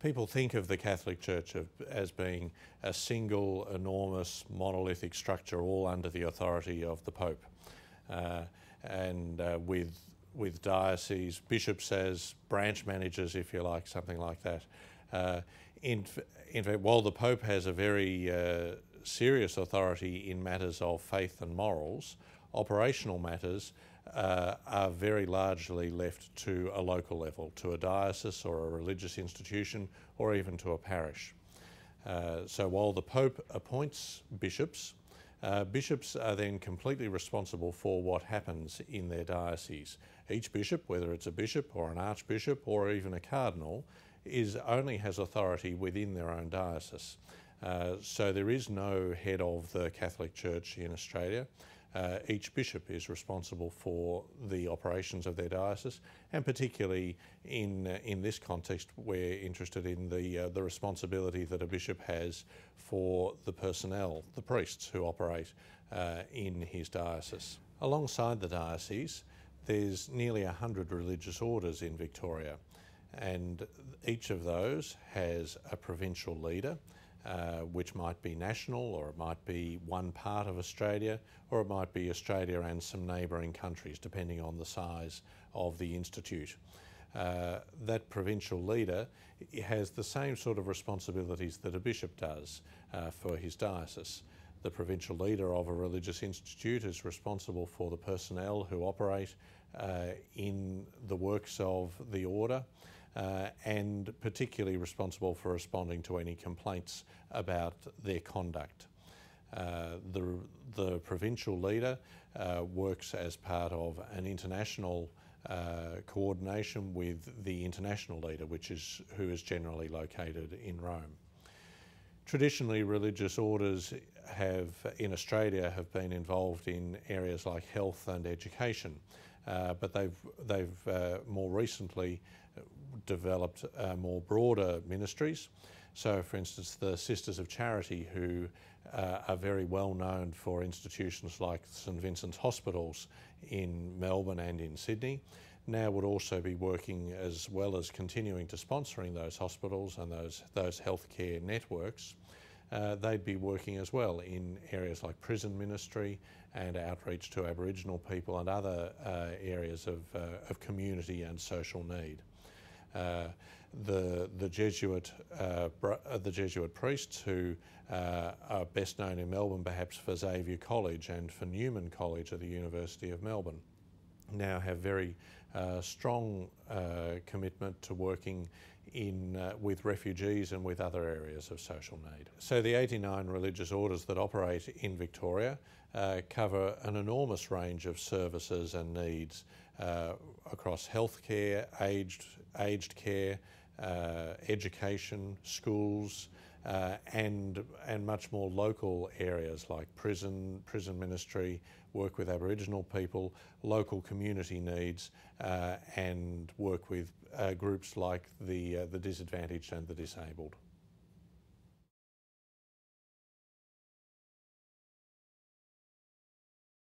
People think of the Catholic Church as being a single, enormous, monolithic structure all under the authority of the Pope. With dioceses, bishops as branch managers, if you like, something like that. In fact, while the Pope has a very serious authority in matters of faith and morals, operational matters are very largely left to a local level, to a diocese or a religious institution, or even to a parish. So while the Pope appoints bishops, bishops are then completely responsible for what happens in their diocese. Each bishop, whether it's a bishop or an archbishop or even a cardinal, only has authority within their own diocese. So there is no head of the Catholic Church in Australia. Each bishop is responsible for the operations of their diocese, and particularly in this context, we're interested in the responsibility that a bishop has for the personnel, the priests who operate in his diocese. Alongside the diocese, there's nearly 100 religious orders in Victoria, and each of those has a provincial leader, which might be national, or it might be one part of Australia, or it might be Australia and some neighbouring countries, depending on the size of the institute. That provincial leader has the same sort of responsibilities that a bishop does for his diocese. The provincial leader of a religious institute is responsible for the personnel who operate in the works of the order, and particularly responsible for responding to any complaints about their conduct. The provincial leader works as part of an international coordination with the international leader, who is generally located in Rome. Traditionally, religious orders in Australia have been involved in areas like health and education, but they've more recently developed more broader ministries. So, for instance, the Sisters of Charity, who are very well known for institutions like St Vincent's Hospitals in Melbourne and in Sydney, now would also be working, as well as continuing to sponsoring those hospitals and those healthcare networks. They'd be working as well in areas like prison ministry and outreach to Aboriginal people and other areas of community and social need. The Jesuit priests, who are best known in Melbourne perhaps for Xavier College and for Newman College at the University of Melbourne, now have very strong commitment to working with refugees and with other areas of social need. So the 89 religious orders that operate in Victoria cover an enormous range of services and needs across healthcare, aged care, education, schools, and much more local areas like prison ministry, work with Aboriginal people, local community needs, and work with groups like the disadvantaged and the disabled.